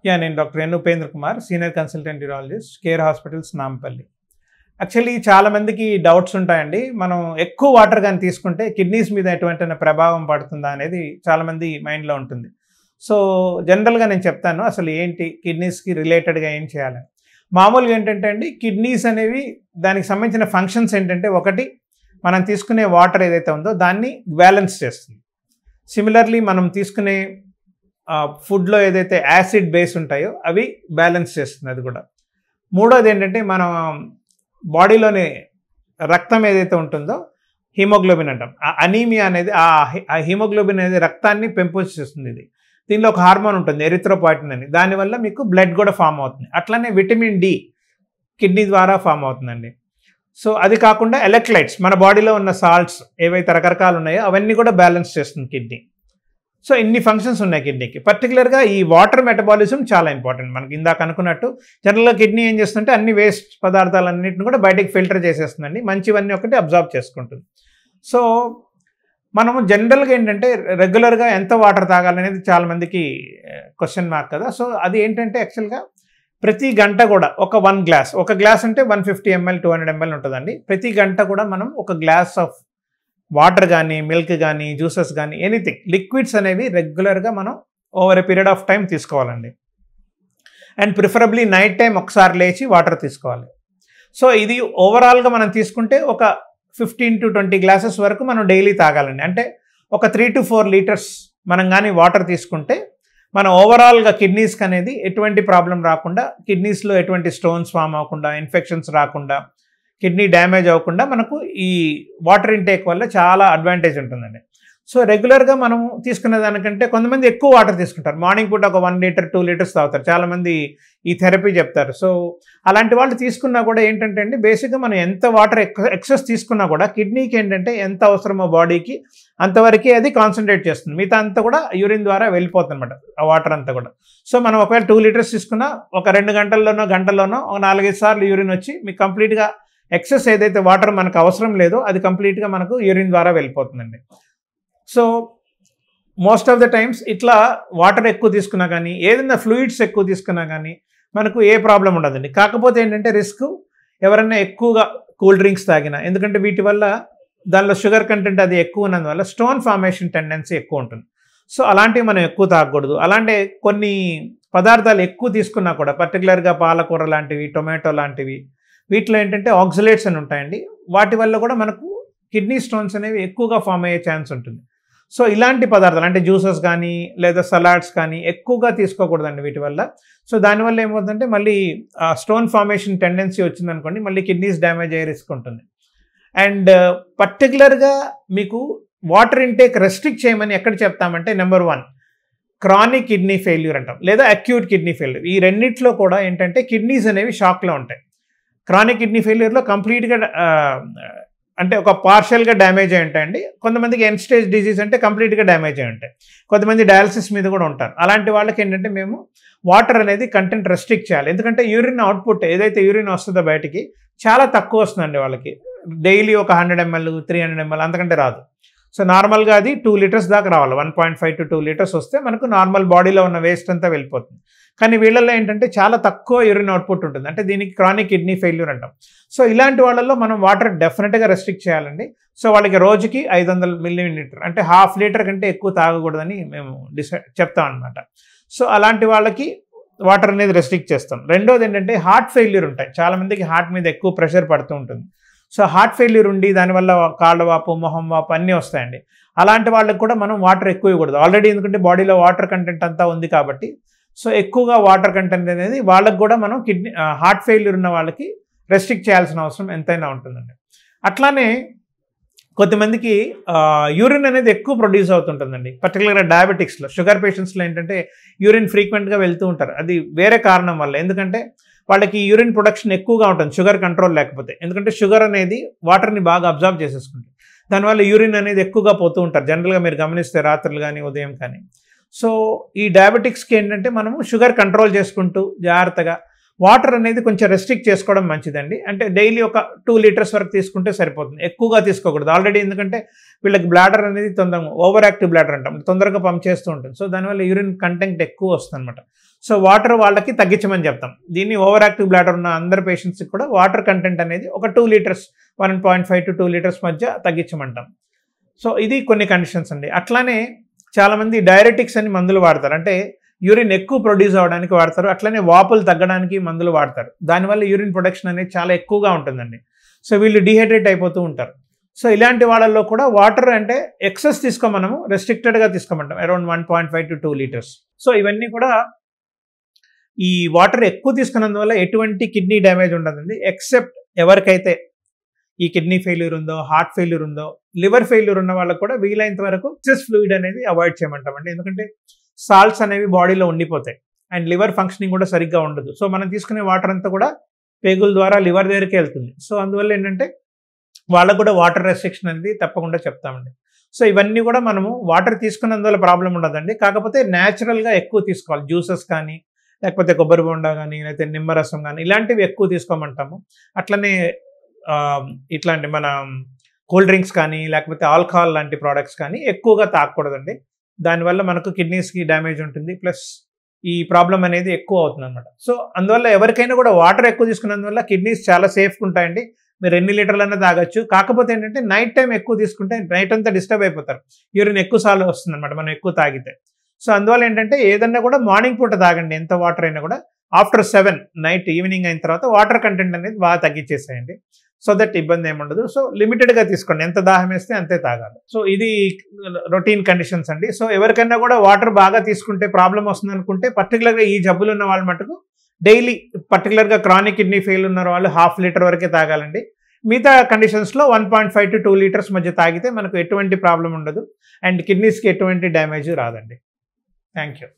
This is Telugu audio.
నేను doctor N Upendra Kumar, senior consultant urologist, Care Hospitals, Nampally. Actually చాలామందికి డౌట్స్ ఉంటాయండి. మనం ఎక్కువ వాటర్ కానీ తీసుకుంటే కిడ్నీస్ మీద ఎటువంటి ప్రభావం పడుతుందా అనేది చాలామంది మైండ్లో ఉంటుంది. సో జనరల్గా నేను చెప్తాను అసలు ఏంటి కిడ్నీస్కి రిలేటెడ్గా ఏం చేయాలని. మామూలుగా ఏంటంటే అండి, కిడ్నీస్ అనేవి దానికి సంబంధించిన ఫంక్షన్స్ ఏంటంటే, ఒకటి మనం తీసుకునే వాటర్ ఏదైతే ఉందో దాన్ని బ్యాలెన్స్ చేస్తుంది. సిమిలర్లీ మనం తీసుకునే ఫుడ్లో ఏదైతే యాసిడ్ బేస్ ఉంటాయో అవి బ్యాలెన్స్ చేస్తుంది అది కూడా. మూడోది ఏంటంటే, మనం బాడీలోని రక్తం ఏదైతే ఉంటుందో హీమోగ్లోబిన్ అంటాం. ఆ అనీమియా అనేది ఆ హీమోగ్లోబిన్ అనేది రక్తాన్ని పెంపొందిస్తుంది. ఇది దీనిలో ఒక హార్మోన్ ఉంటుంది ఎరిథ్రోపాయిటిన్ అని, దానివల్ల మీకు బ్లడ్ కూడా ఫామ్ అవుతుంది. అట్లనే విటమిన్ డి కిడ్నీ ద్వారా ఫామ్ అవుతుందండి. సో అది కాకుండా ఎలక్ట్రోలైట్స్, మన బాడీలో ఉన్న సాల్ట్స్ ఏవైతే రకరకాలు ఉన్నాయో అవన్నీ కూడా బ్యాలెన్స్ చేస్తుంది కిడ్నీ. సో ఇన్ని ఫంక్షన్స్ ఉన్నాయి కిడ్నీకి. పర్టికులర్గా ఈ వాటర్ మెటబాలిజం చాలా ఇంపార్టెంట్. మనకి ఇందాక అనుకున్నట్టు జనరల్గా కిడ్నీ ఏం చేస్తుంటే అన్ని వేస్ట్ పదార్థాలన్నింటిని కూడా బయటకు ఫిల్టర్ చేసేస్తుందండి, మంచివన్నీ ఒకటి అబ్జర్వ్ చేసుకుంటుంది. సో మనము జనరల్గా ఏంటంటే రెగ్యులర్గా ఎంత వాటర్ తాగాలనేది చాలామందికి క్వశ్చన్ మార్క్ కదా. సో అది ఏంటంటే యాక్చువల్గా ప్రతి గంట కూడా ఒక గ్లాస్ అంటే 150 ml 200 ml ఉంటుందండి. ప్రతి గంట కూడా మనం ఒక గ్లాస్ ఆఫ్ వాటర్ కానీ, మిల్క్ కానీ, జ్యూసెస్ కానీ, ఎనీథింగ్ లిక్విడ్స్ అనేవి రెగ్యులర్గా మనం over a period of time తీసుకోవాలండి. అండ్ ప్రిఫరబ్లీ నైట్ టైం ఒకసారి లేచి వాటర్ తీసుకోవాలి. సో ఇది ఓవరాల్గా మనం తీసుకుంటే ఒక 15 to 20 గ్లాసెస్ వరకు మనం డైలీ తాగాలండి. అంటే ఒక 3 to 4 లీటర్స్ మనం కానీ వాటర్ తీసుకుంటే మన ఓవరాల్గా కిడ్నీస్కి అనేది ఎటువంటి ప్రాబ్లం రాకుండా, కిడ్నీస్లో ఎటువంటి స్టోన్స్ ఫామ్ అవ్వకుండా, ఇన్ఫెక్షన్స్ రాకుండా, కిడ్నీ డ్యామేజ్ అవ్వకుండా మనకు ఈ వాటర్ ఇంటేక్ వల్ల చాలా అడ్వాంటేజ్ ఉంటుందండి. సో రెగ్యులర్గా మనం తీసుకునే దానికంటే కొంతమంది ఎక్కువ వాటర్ తీసుకుంటారు. మార్నింగ్ పూట ఒక 1 లీటర్ 2 లీటర్స్ తాగుతారు. చాలామంది ఈ థెరపీ చెప్తారు. సో అలాంటి వాళ్ళు తీసుకున్నా కూడా ఏంటంటే అండి, బేసిక్గా మనం ఎంత వాటర్ ఎక్సెస్ తీసుకున్నా కూడా కిడ్నీకి ఏంటంటే ఎంత అవసరమో బాడీకి అంతవరకే అది కాన్సన్ట్రేట్ చేస్తుంది. మిగతా అంతా కూడా యూరిన్ ద్వారా వెళ్ళిపోతుంది అనమాట ఆ వాటర్ అంతా కూడా. సో మనం ఒకవేళ 2 లీటర్స్ తీసుకున్నా ఒక 2 గంటల్లోనో ఒక 4-5 సార్లు యూరిన్ వచ్చి మీకు కంప్లీట్గా ఎక్సెస్ ఏదైతే వాటర్ మనకు అవసరం లేదో అది కంప్లీట్గా మనకు యూరిన్ ద్వారా వెళ్ళిపోతుందండి. So most of the times ఇట్లా వాటర్ ఎక్కువ తీసుకున్నా కానీ, ఏదైనా ఫ్లూయిడ్స్ ఎక్కువ తీసుకున్నా కానీ మనకు ఏ ప్రాబ్లం ఉండదండి. కాకపోతే ఏంటంటే రిస్క్ ఎవరైనా ఎక్కువగా కూల్ డ్రింక్స్ తాగినా, ఎందుకంటే వీటి వల్ల దానిలో షుగర్ కంటెంట్ అది ఎక్కువ ఉన్నందువల్ల స్టోన్ ఫార్మేషన్ టెండెన్సీ ఎక్కువ ఉంటుంది. సో అలాంటివి మనం ఎక్కువ తాగకూడదు. అలాంటి కొన్ని పదార్థాలు ఎక్కువ తీసుకున్నా కూడా, పర్టికులర్గా పాలకూర లాంటివి, టొమాటో లాంటివి, వీటిలో ఏంటంటే ఆక్సలేట్స్ అని ఉంటాయండి. వాటి వల్ల కూడా మనకు కిడ్నీ స్టోన్స్ అనేవి ఎక్కువగా ఫామ్ అయ్యే ఛాన్స్ ఉంటుంది. సో ఇలాంటి పదార్థాలు అంటే జ్యూసెస్ కానీ లేదా సలాడ్స్ కానీ ఎక్కువగా తీసుకోకూడదండి వీటి వల్ల. సో దానివల్ల ఏమవుతుందంటే మళ్ళీ స్టోన్ ఫార్మేషన్ టెండెన్సీ వచ్చిందనుకోండి, మళ్ళీ కిడ్నీస్ డ్యామేజ్ అయ్యే రిస్క్ ఉంటుంది. అండ్ పర్టికులర్గా మీకు వాటర్ ఇంటేక్ రెస్ట్రిక్ట్ చేయమని ఎక్కడ చెప్తామంటే, నెంబర్ 1 క్రానిక్ కిడ్నీ ఫెయిల్యూర్ అంటాం, లేదా అక్యూట్ కిడ్నీ ఫెయిల్యూర్. ఈ రెండిట్లో కూడా ఏంటంటే కిడ్నీస్ అనేవి షాక్లో ఉంటాయి. క్రానిక్ కిడ్నీ ఫెయిల్యూర్లో కంప్లీట్గా అంటే ఒక పార్షియల్గా డ్యామేజ్ అయి ఉంటాయండి. కొంతమందికి ఎండ్ స్టేజ్ డిజీజ్ అంటే కంప్లీట్గా డ్యామేజ్ అయి ఉంటాయి. కొంతమంది డయాలసిస్ మీద కూడా ఉంటారు. అలాంటి వాళ్ళకి ఏంటంటే మేము వాటర్ అనేది కంటెంట్ రెస్ట్రిక్ట్ చేయాలి. ఎందుకంటే యూరిన్ అవుట్పుట్ ఏదైతే యూరిన్ వస్తుందో బయటికి చాలా తక్కువ వస్తుందండి వాళ్ళకి. డైలీ ఒక 100 ml 300 ml అంతకంటే రాదు. సో నార్మల్గా అది 2 లీటర్స్ దాకా రావాలి. 1.5 to 2 లీటర్స్ వస్తే మనకు నార్మల్ బాడీలో ఉన్న వేస్ట్ అంతా వెళ్ళిపోతుంది. కానీ వీళ్ళల్లో ఏంటంటే చాలా తక్కువ యూరిన్ అవుట్పుట్ ఉంటుంది. అంటే దీనికి క్రానిక్ కిడ్నీ ఫెయిల్యూర్ అంటాం. సో ఇలాంటి వాళ్ళల్లో మనం వాటర్ డెఫినెట్గా రెస్ట్రిక్ట్ చేయాలండి. సో వాళ్ళకి రోజుకి 500 ml అంటే 1/2 లీటర్ కంటే ఎక్కువ తాగకూడదని మేము చెప్తాం అనమాట. సో అలాంటి వాళ్ళకి వాటర్ అనేది రెస్ట్రిక్ట్ చేస్తాం. రెండోది ఏంటంటే హార్ట్ ఫెయిల్యూర్ ఉంటాయి. చాలామందికి హార్ట్ మీద ఎక్కువ ప్రెషర్ పడుతూ ఉంటుంది. సో హార్ట్ ఫెయిల్యూర్ ఉండి దానివల్ల కాళ్ళ వాపు, మొహం వాపు అన్నీ వస్తాయండి. అలాంటి వాళ్ళకి కూడా మనం వాటర్ ఎక్కువ ఇవ్వకూడదు. ఆల్రెడీ ఎందుకంటే బాడీలో వాటర్ కంటెంట్ అంతా ఉంది కాబట్టి, సో ఎక్కువగా వాటర్ కంటెంట్ అనేది వాళ్ళకి కూడా మనం హార్ట్ ఫెయిల్యూర్ ఉన్న వాళ్ళకి రెస్ట్రిక్ట్ చేయాల్సిన అవసరం ఎంతైనా ఉంటుందండి. అట్లానే కొంతమందికి యూరిన్ అనేది ఎక్కువ ప్రొడ్యూస్ అవుతుంటుందండి. పర్టికులర్గా డయాబెటిక్స్లో, షుగర్ పేషెంట్స్లో ఏంటంటే యూరిన్ ఫ్రీక్వెంట్గా వెళ్తూ ఉంటారు. అది వేరే కారణం వల్ల, ఎందుకంటే వాళ్ళకి యూరిన్ ప్రొడక్షన్ ఎక్కువగా ఉంటుంది షుగర్ కంట్రోల్ లేకపోతే. ఎందుకంటే షుగర్ అనేది వాటర్ని బాగా అబ్జర్వ్ చేసేసుకుంటుంది. దానివల్ల యూరిన్ అనేది ఎక్కువగా పోతూ ఉంటారు. జనరల్గా మీరు గమనిస్తే రాత్రులు కానీ ఉదయం కానీ. సో ఈ డయాబెటిక్స్కి ఏంటంటే మనము షుగర్ కంట్రోల్ చేసుకుంటూ జాగ్రత్తగా వాటర్ అనేది కొంచెం రెస్ట్రిక్ట్ చేసుకోవడం మంచిదండి. అంటే డైలీ ఒక 2 లీటర్స్ వరకు తీసుకుంటే సరిపోతుంది. ఎక్కువగా తీసుకోకూడదు. ఆల్రెడీ ఎందుకంటే వీళ్ళకి బ్లాడర్ అనేది తొందరగా ఓవర్ యాక్టివ్ బ్లాడర్ అంటాం. తొందరగా పంప్ చేస్తూ ఉంటుంది. సో దానివల్ల యూరిన్ కంటెంట్ ఎక్కువ వస్తుందన్నమాట. సో వాటర్ వాళ్ళకి తగ్గించమని చెప్తాం. దీన్ని ఓవర్ యాక్టివ్ బ్లాడర్ ఉన్న అందరు పేషెంట్స్కి కూడా వాటర్ కంటెంట్ అనేది ఒక 2 లీటర్స్ 1.5 to 2 లీటర్స్ మధ్య తగ్గించమంటాం. సో ఇది కొన్ని కండిషన్స్ అండి. అట్లానే చాలామంది డైరెటిక్స్ అని మందులు వాడతారు. అంటే యూరిన్ ఎక్కువ ప్రొడ్యూస్ అవ్వడానికి వాడతారు. అట్లనే వాపులు తగ్గడానికి మందులు వాడతారు. దానివల్ల యూరిన్ ప్రొడక్షన్ అనేది చాలా ఎక్కువగా ఉంటుందండి. సో వీళ్ళు డిహైడ్రేట్ అయిపోతూ ఉంటారు. సో ఇలాంటి వాళ్ళల్లో కూడా వాటర్ అంటే ఎక్సెస్ మనము రెస్ట్రిక్టెడ్గా తీసుకోమంటాం. Around 1.5 to 2 litres. సో ఇవన్నీ కూడా ఈ వాటర్ ఎక్కువ తీసుకున్నందువల్ల ఎటువంటి కిడ్నీ డ్యామేజ్ ఉండదండి. ఎక్సెప్ట్ ఎవరికైతే ఈ కిడ్నీ ఫెయిల్యూర్ ఉందో, హార్ట్ ఫెయిల్యూర్ ఉందో, లివర్ ఫెయిల్యూర్ ఉన్న వాళ్ళకు కూడా వీలైనంత వరకు ఎక్సెస్ ఫ్లూయిడ్ అనేది అవాయిడ్ చేయమంటామండి. ఎందుకంటే సాల్ట్స్ అనేవి బాడీలో ఉండిపోతాయి అండ్ లివర్ ఫంక్షనింగ్ కూడా సరిగ్గా ఉండదు. సో మనం తీసుకునే వాటర్ అంతా కూడా పేగుల ద్వారా లివర్ దగ్గరికి వెళ్తుంది. సో అందువల్ల ఏంటంటే వాళ్ళకు కూడా వాటర్ రెస్ట్రిక్షన్ అనేది తప్పకుండా చెప్తామండి. సో ఇవన్నీ కూడా మనము వాటర్ తీసుకున్నందువల్ల ప్రాబ్లం ఉండదండి. కాకపోతే న్యాచురల్గా ఎక్కువ తీసుకోవాలి. జ్యూసెస్ కానీ, లేకపోతే కొబ్బరి బొండా కానీ, లేకపోతే నిమ్మరసం కానీ ఇలాంటివి ఎక్కువ తీసుకోమంటాము. అట్లనే ఇట్లాంటి మన కూల్ డ్రింక్స్ కానీ, లేకపోతే ఆల్కహాల్ లాంటి ప్రోడక్ట్స్ కానీ ఎక్కువగా తాగకూడదండి. దానివల్ల మనకు కిడ్నీస్కి డ్యామేజ్ ఉంటుంది. ప్లస్ ఈ ప్రాబ్లం అనేది ఎక్కువ అవుతుంది అనమాట. సో అందువల్ల ఎవరికైనా కూడా వాటర్ ఎక్కువ తీసుకున్నందువల్ల కిడ్నీస్ చాలా సేఫ్గా ఉంటాయండి. మీరు ఎన్ని లీటర్లైనా తాగొచ్చు. కాకపోతే ఏంటంటే నైట్ టైం ఎక్కువ తీసుకుంటే నైట్ అంతా డిస్టర్బ్ అయిపోతారు. యూరిన్ ఎక్కువ సార్లు వస్తుంది అనమాట మనం ఎక్కువ తాగితే. సో అందువల్ల ఏంటంటే ఏదన్నా కూడా మార్నింగ్ పూట తాగండి. ఎంత వాటర్ అయినా కూడా ఆఫ్టర్ 7 నైట్ ఈవినింగ్ అయిన తర్వాత వాటర్ కంటెంట్ అనేది బాగా తగ్గించేసేయండి. సో దట్ ఇబ్బంది ఏమి ఉండదు. సో లిమిటెడ్గా తీసుకోండి. ఎంత దాహం వేస్తే అంతే తాగాలి. సో ఇది రొటీన్ కండిషన్స్ అండి. సో ఎవరికైనా కూడా వాటర్ బాగా తీసుకుంటే ప్రాబ్లం వస్తుంది అనుకుంటే పర్టికులర్గా ఈ జబ్బులు ఉన్న వాళ్ళ మటుకు డైలీ పర్టికులర్గా క్రానిక్ కిడ్నీ ఫెయిల్ ఉన్న వాళ్ళు 1/2 లీటర్ వరకే తాగాలండి. మిగతా కండిషన్స్లో 1.5 to 2 లీటర్స్ మధ్య తాగితే మనకు ఎటువంటి ప్రాబ్లం ఉండదు అండ్ కిడ్నీస్కి ఎటువంటి డ్యామేజ్ రాదండి. Thank you.